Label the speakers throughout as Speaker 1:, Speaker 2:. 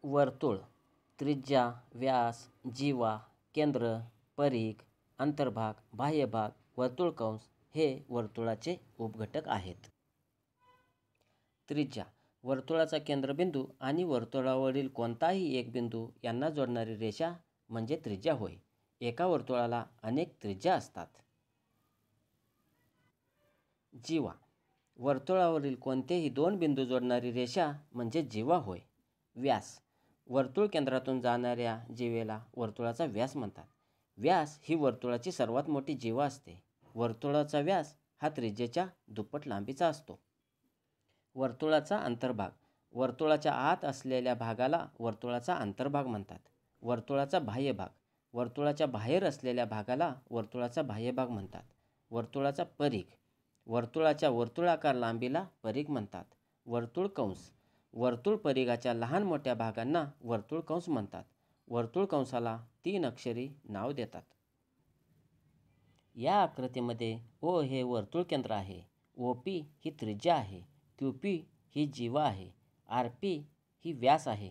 Speaker 1: वर्तुळ, त्रिज्या, व्यास, जीवा, केंद्र, परिघ, अंतर्भाग, बाह्यभाग, वर्तुळकंस हे वर्तुळाचे उपघटक आहेत. त्रिज्या, वर्तुळाचा केंद्रबिंदू आणि वर्तुळावरील कोणताही एक बिंदू यांना जोडणारी रेषा म्हणजे त्रिज्या होय. एका वर्तुळाला अनेक त्रिज्या असतात. जीवा, वर्तुळावरील कोणतेही दोन बिंदू जोडणारी रेषा म्हणजे जीवा होय. व्यास, वर्तुळ केंद्रातून जाणाऱ्या जीवेला वर्तुळाचा व्यास म्हणतात. व्यास ही वर्तुळाची सर्वात मोठी जीवा असते. वर्तुळाचा व्यास हा त्रिज्येच्या दुप्पट लांबीचा असतो. वर्तुळाचा अंतर्भाग, वर्तुळाच्या आत असलेल्या भागाला वर्तुळाचा अंतर्भाग म्हणतात. वर्तुळाचा बाह्यभाग, वर्तुळाच्या बाहेर असलेल्या भागाला वर्तुळाचा बाह्यभाग म्हणतात. वर्तुळाचा परिघ, वर्तुळाच्या वर्तुळाकार लांबीला परिघ म्हणतात. वर्तुळकंस, वर्तुळ परिघाच्या लहान मोठ्या भागांना वर्तुळकंस म्हणतात. वर्तुळकंसाला 3 अक्षरी नाव देतात. या आकृतीमध्ये ओ हे वर्तुळ केंद्र आहे. OP ही त्रिज्या आहे. QP ही जीवा आहे. RP ही व्यास आहे.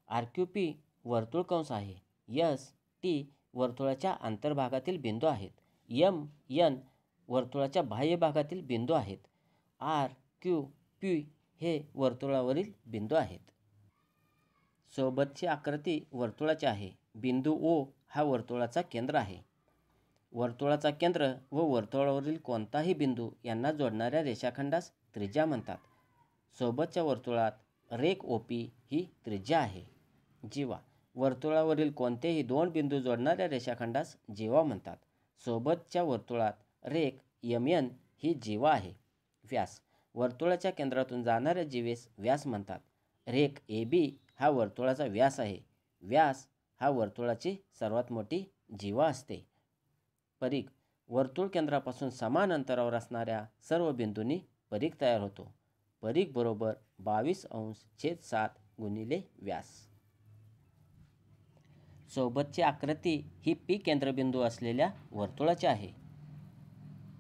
Speaker 1: RQP वर्तुळकंस आहे. ST वर्तुळाच्या अंतर्भागातील बिंदू आहेत. MN वर्तुळाच्या बाह्य भागातील बिंदू आहेत. RQP हे वर्तुळावरील बिंदू आहेत. सोबतची आकृती वर्तुळाची आहे. बिंदू O हा वर्तुळाचा केंद्र आहे. वर्तुळाचा केंद्र व वर्तुळावरील कोणताही बिंदू यांना जोडणाऱ्या रेषाखंडास त्रिज्या म्हणतात. सोबतच्या वर्तुळात रेख OP ही त्रिज्या आहे. जीवा, वर्तुळावरील कोणतेही दोन बिंदू जोडणाऱ्या रेषाखंडास जीवा म्हणतात. सोबतच्या वर्तुळात रेख MN ही जीवा आहे. व्यास, वर्तुळाच्या केंद्रातून जाणाऱ्या जीवेस व्यास म्हणतात. रेख AB हा वर्तुळाचा व्यास आहे. व्यास हा वर्तुळाची सर्वात मोठी जीवा असते. परिघ, वर्तुळ केंद्रापासून समान अंतरावर असणाऱ्या सर्व बिंदूंनी परिघ तयार होतो. परिघ बरोबर 22°/7 गुणिले व्यास. सोबतची आकृती ही P केंद्रबिंदू असलेल्या वर्तुळाची आहे.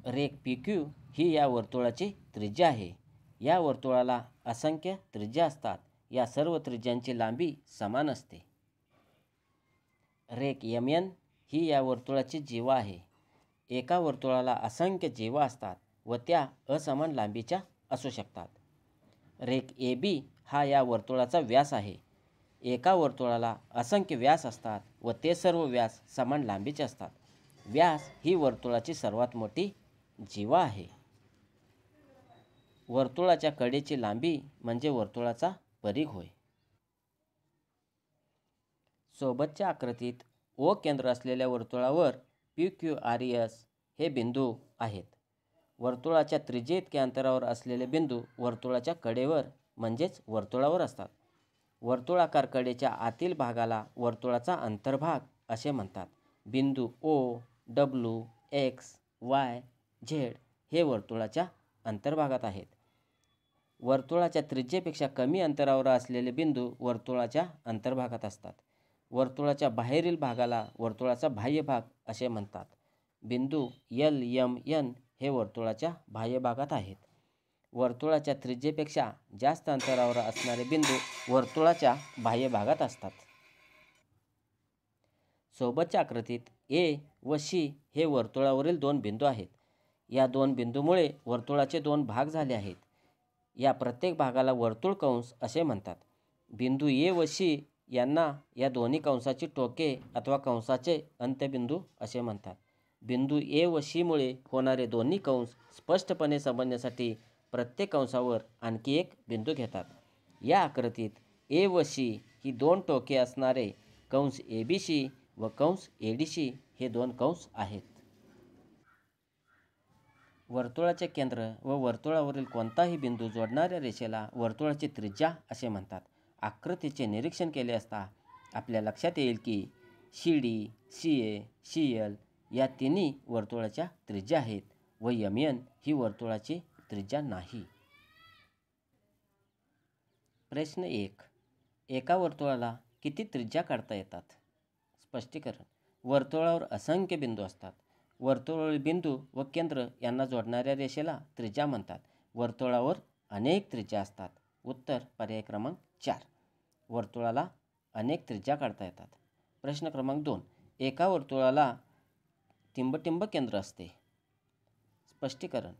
Speaker 1: रेख PQ ही या वर्तुळाची त्रिज्या आहे. या वर्तुळाला असंख्य त्रिज्या असतात. या सर्व त्रिज्यांची लांबी समान असते. रेख MN ही या वर्तुळाची जीवा आहे. एका वर्तुळाला असंख्य जीवा असतात व त्या असमान लांबीच्या असू शकतात. रेख AB हा या वर्तुळाचा व्यास आहे. एका वर्तुळाला असंख्य व्यास असतात व ते सर्व व्यास समान लांबीचे असतात. व्यास ही वर्तुळाची सर्वात मोठी जीवा आहे. वर्तुळाच्या कडेची लांबी म्हणजे वर्तुळाचा परिघ होय. सोबतच्या आकृतीत O केंद्र असलेल्या वर्तुळावर PQRS हे बिंदू आहेत. वर्तुळाच्या त्रिज्येइतक्या अंतरावर असलेले बिंदू वर्तुळाच्या कडेवर म्हणजेच वर्तुळावर असतात. वर्तुळाकार कडेच्या आतील भागाला वर्तुळाचा अंतर्भाग असे म्हणतात. बिंदू O, W, X, Y, Z हे वर्तुळाच्या अंतर्भागात आहेत. वर्तुळाच्या त्रिज्येपेक्षा कमी अंतरावर असलेले बिंदू वर्तुळाच्या अंतर्भागात असतात. वर्तुळाच्या बाहेरील भागाला वर्तुळाचा बाह्य भाग असे म्हणतात. बिंदू L, M, N हे वर्तुळाच्या बाह्य भागात आहेत. वर्तुळाच्या त्रिज्येपेक्षा जास्त अंतरावर असणारे बिंदू वर्तुळाच्या बाह्य भागात असतात. सोबतच्या आकृतीत A व C हे वर्तुळावरील दोन बिंदू आहेत. या दोन बिंदूमुळे वर्तुळाचे दोन भाग झाले आहेत. या प्रत्येक भागाला वर्तुळकंस असे म्हणतात. बिंदू A व C यांना या दोन्ही कंसाची टोके अथवा कंसाचे अंत्यबिंदू असे म्हणतात. बिंदू A व C मुळे होणारे दोन्ही कंस स्पष्टपणे समजण्यासाठी प्रत्येक कंसावर आणखी एक बिंदू घेतात. या आकृतीत A व C ही दोन टोके असणारे कंस ABC व कंस ADC हे दोन कंस आहेत. वर्तुळाचे केंद्र व वर्तुळावरील कोणताही बिंदू जोडणाऱ्या रेषेला वर्तुळाची त्रिज्या असे म्हणतात. आकृतीचे निरीक्षण केले असता आपल्या लक्षात येईल की CD, CA, CL या तिन्ही वर्तुळाच्या त्रिज्या आहेत व MN ही वर्तुळाची त्रिज्या नाही. प्रश्न 1. एका वर्तुळाला किती त्रिज्या काढता येतात? स्पष्टीकरण. वर्तुळावर असंख्य बिंदू असतात. वर्तुळावरील बिंदू व केंद्र यांना जोडणाऱ्या रेषेला त्रिज्या म्हणतात. वर्तुळावर अनेक त्रिज्या असतात. उत्तर पर्याय क्रमांक 4. वर्तुळाला अनेक त्रिज्या काढता येतात. प्रश्न क्रमांक 2. एका वर्तुळाला टिंबटिंब केंद्र असते. स्पष्टीकरण.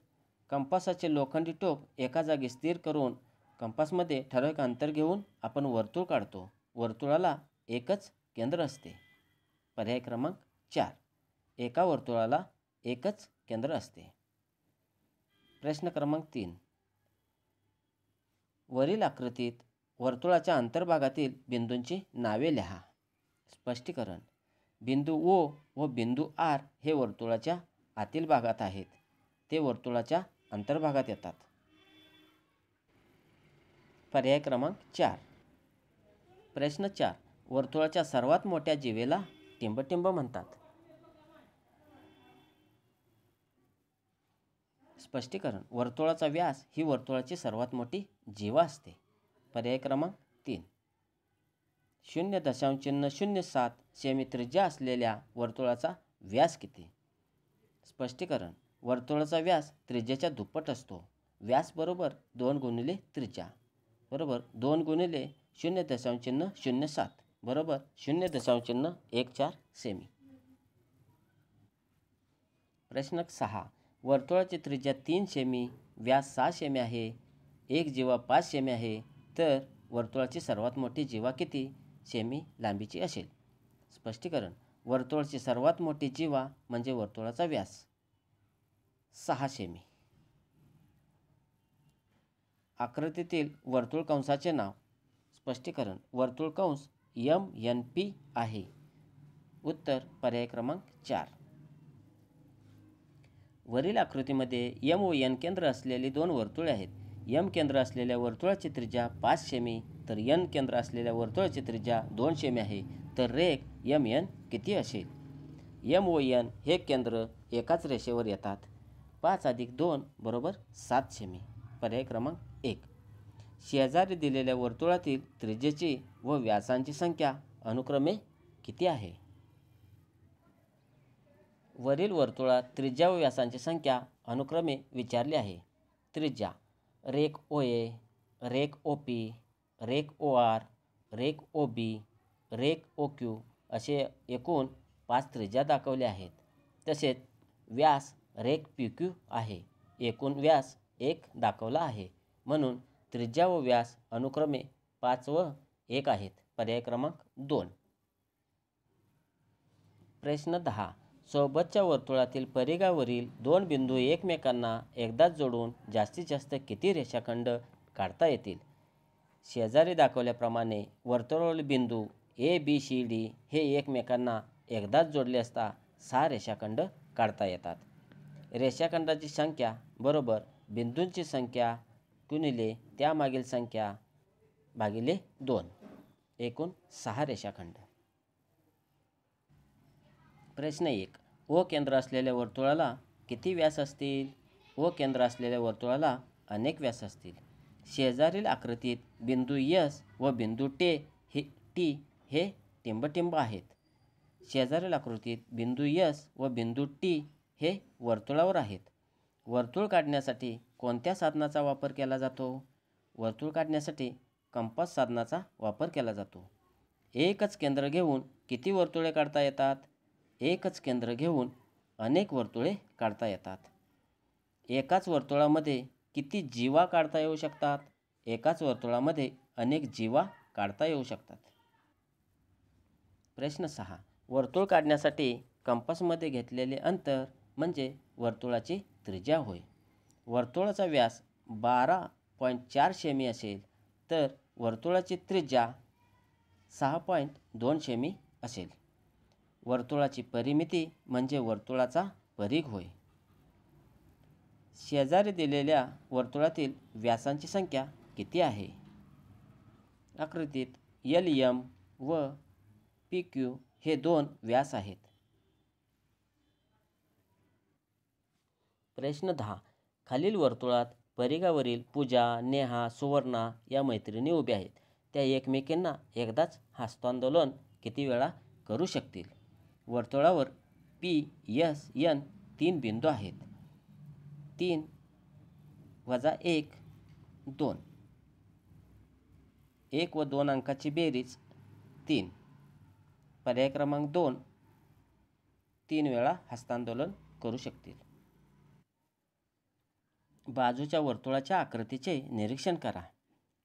Speaker 1: कंपासाचे लोखंडी टोक एका जागी स्थिर करून कंपासमध्ये ठराविक अंतर घेऊन आपण वर्तुळ काढतो. वर्तुळाला एकच केंद्र असते. पर्याय क्रमांक 4. एका वर्तुळाला एकच केंद्र असते. प्रश्न क्रमांक 3. वरील आकृतीत वर्तुळाच्या अंतर्भागातील बिंदूंची नावे लिहा. स्पष्टीकरण. बिंदू ओ व बिंदू आर हे वर्तुळाच्या आतील भागात आहेत. ते वर्तुळाच्या अंतर्भागात येतात. पर्याय क्रमांक 4. प्रश्न 4. वर्तुळाच्या सर्वात मोठ्या जीवेला टिंबटिंब म्हणतात. स्पष्टीकरण. वर्तुळाचा व्यास ही वर्तुळाची सर्वात मोठी जीवा असते. पर्याय क्रमांक 3. 0.07 सेमी त्रिज्या असलेल्या वर्तुळाचा व्यास किती? स्पष्टीकरण. वर्तुळाचा व्यास त्रिज्याच्या दुप्पट असतो. व्यास बरोबर 2 गुणिले त्रिज्या बरोबर 2 गुणिले 0.07 बरोबर 0.14 सेमी. प्रश्न 6. वर्तुळाची त्रिज्या 3 सेमी, व्यास 6 सेमी आहे. एक जीवा 5 सेमी आहे. तर वर्तुळाची सर्वात मोठी जीवा किती सेमी लांबीची असेल? स्पष्टीकरण. वर्तुळाची सर्वात मोठी जीवा म्हणजे वर्तुळाचा व्यास 6 सेमी. आकृतीतील वर्तुळ कंसाचे नाव. स्पष्टीकरण. वर्तुळ कंस MNP आहे. उत्तर पर्याय क्रमांक 4. वरील आकृतीमध्ये M व N केंद्र असलेली 2 वर्तुळे आहेत. M केंद्र असलेल्या वर्तुळाची त्रिज्या 5 सेमी तर N केंद्र असलेल्या वर्तुळाची त्रिज्या 2 सेमी आहे. तर रेघ MN किती असेल? M व N हे केंद्र एकाच रेषेवर येतात. 5 + 2 बरोबर 7 सेमी. पर्याय क्रमांक 1. शेजारी दिलेल्या वर्तुळातील त्रिज्येची व व्यासांची संख्या अनुक्रमे किती आहे? वरील वर्तुळात त्रिज्या व व्यासांची संख्या अनुक्रमे विचारली आहे. त्रिज्या रेघ OA, रेघ OP, रेघ OR, रेघ OB, रेघ OQ असे एकूण 5 त्रिज्या दाखवल्या आहेत. तसेच व्यास रेघ PQ आहे. एकूण व्यास 1 दाखवला आहे. म्हणून त्रिज्या व व्यास अनुक्रमे 5 व 1 आहेत. पर्याय क्रमांक 2. प्रश्न 10. सोबतच्या वर्तुळातील परिघावरील 2 बिंदू एकमेकांना एकदाच जोडून जास्तीत जास्त किती रेषाखंड काढता येतील? शेजारी दाखवल्याप्रमाणे वर्तुळावरील बिंदू ABCD हे एकमेकांना एकदाच जोडले असता 6 रेषाखंड काढता येतात. रेषाखंडाची संख्या बरोबर बिंदूंची संख्या गुणिले त्यामागील संख्या भागिले 2 एकूण 6 रेषाखंड. प्रश्न 1. O केंद्र असलेल्या वर्तुळाला किती व्यास असतील? O केंद्र असलेल्या वर्तुळाला अनेक व्यास असतील. शेजारील आकृतीत बिंदू S व बिंदू T हे टिंबटिंब आहेत. शेजारील आकृतीत बिंदू S व बिंदू T हे वर्तुळावर आहेत. वर्तुळ काढण्यासाठी कोणत्या साधनाचा वापर केला जातो? वर्तुळ काढण्यासाठी कंपास साधनाचा वापर केला जातो. एकच केंद्र घेऊन किती वर्तुळे काढता येतात? एकच केंद्र घेऊन अनेक वर्तुळे काढता येतात. एकाच वर्तुळामध्ये किती जीवा काढता येऊ शकतात? एकाच वर्तुळामध्ये अनेक जीवा काढता येऊ शकतात. प्रश्न 6. वर्तुळ काढण्यासाठी कंपासमध्ये घेतलेले अंतर म्हणजे वर्तुळाची त्रिज्या होय. वर्तुळाचा व्यास 12.4 सेमी असेल तर वर्तुळाची त्रिज्या 6.2 सेमी असेल. वर्तुळाची परिमिती म्हणजे वर्तुळाचा परिघ होय. शेजारी दिलेल्या वर्तुळातील व्यासांची संख्या किती आहे? आकृतीत LM व PQ हे 2 व्यास आहेत. प्रश्न 10. खालील वर्तुळात परिघावरील पूजा, नेहा, सुवर्णा या मैत्रिणी उभ्या आहेत. त्या एकमेकींना एकदाच हस्तांदोलन किती वेळा करू शकतील? वर्तुळावर P, S, N 3 बिंदू आहेत. 3 - 1 2. 1 व 2 अंकाची बेरीज 3. पर्याय क्रमांक 2 3 वेळा हस्तांदोलन करू शकतील. बाजूच्या वर्तुळाच्या आकृतीचे निरीक्षण करा.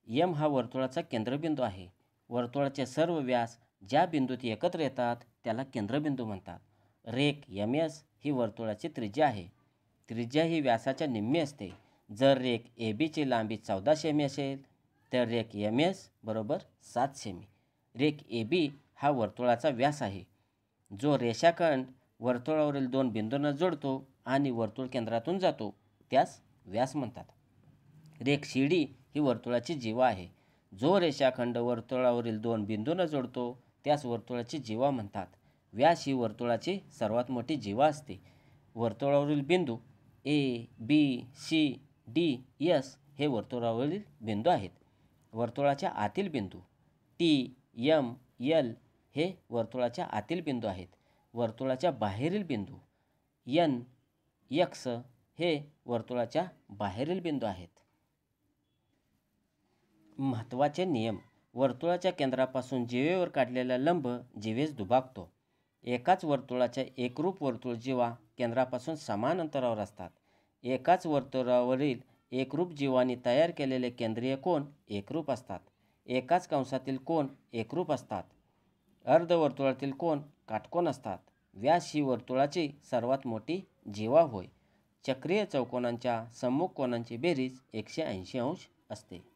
Speaker 1: एम हा वर्तुळाचा केंद्रबिंदू आहे. वर्तुळाचे सर्व व्यास ज्या बिंदूत एकत्र येतात त्याला केंद्रबिंदू म्हणतात. रेख MS ही वर्तुळाची त्रिज्या आहे. त्रिज्या ही व्यासाच्या निम्मी असते. जर रेख AB ची लांबी 14 सेमी असेल तर रेख MS बरोबर 7 सेमी. रेख AB हा वर्तुळाचा व्यास आहे. जो रेषाखंड वर्तुळावरील 2 बिंदूंना जोडतो आणि वर्तुळ केंद्रातून जातो त्यास व्यास म्हणतात. रेख CD ही वर्तुळाची जीवा आहे. जो रेषाखंड वर्तुळावरील 2 बिंदूंना जोडतो त्यास वर्तुळाची जीवा म्हणतात. व्यास ही वर्तुळाची सर्वात मोठी जीवा असते. वर्तुळावरील बिंदू A, B, C, D, S हे वर्तुळावरील बिंदू आहेत. वर्तुळाच्या आतील बिंदू T, M, L हे वर्तुळाच्या आतील बिंदू आहेत. वर्तुळाच्या बाहेरील बिंदू N, X हे वर्तुळाच्या बाहेरील बिंदू आहेत. महत्त्वाचे नियम. वर्तुळाच्या केंद्रापासून जीवेवर काढलेला लंब जीवेस दुभागतो. एकाच वर्तुळाच्या एकरूप वर्तुळ जीवा केंद्रापासून समान अंतरावर असतात. एकाच वर्तुळावरील एकरूप जीवांनी तयार केलेले केंद्रीय कोन एकरूप असतात. एकाच कंसातील कोन एकरूप असतात. अर्धवर्तुळातील कोन काटकोन असतात. व्यास ही वर्तुळाची सर्वात मोठी जीवा होय. चक्रीय चौकोनांच्या सम्मुख कोनांची बेरीज 180 अंश असते.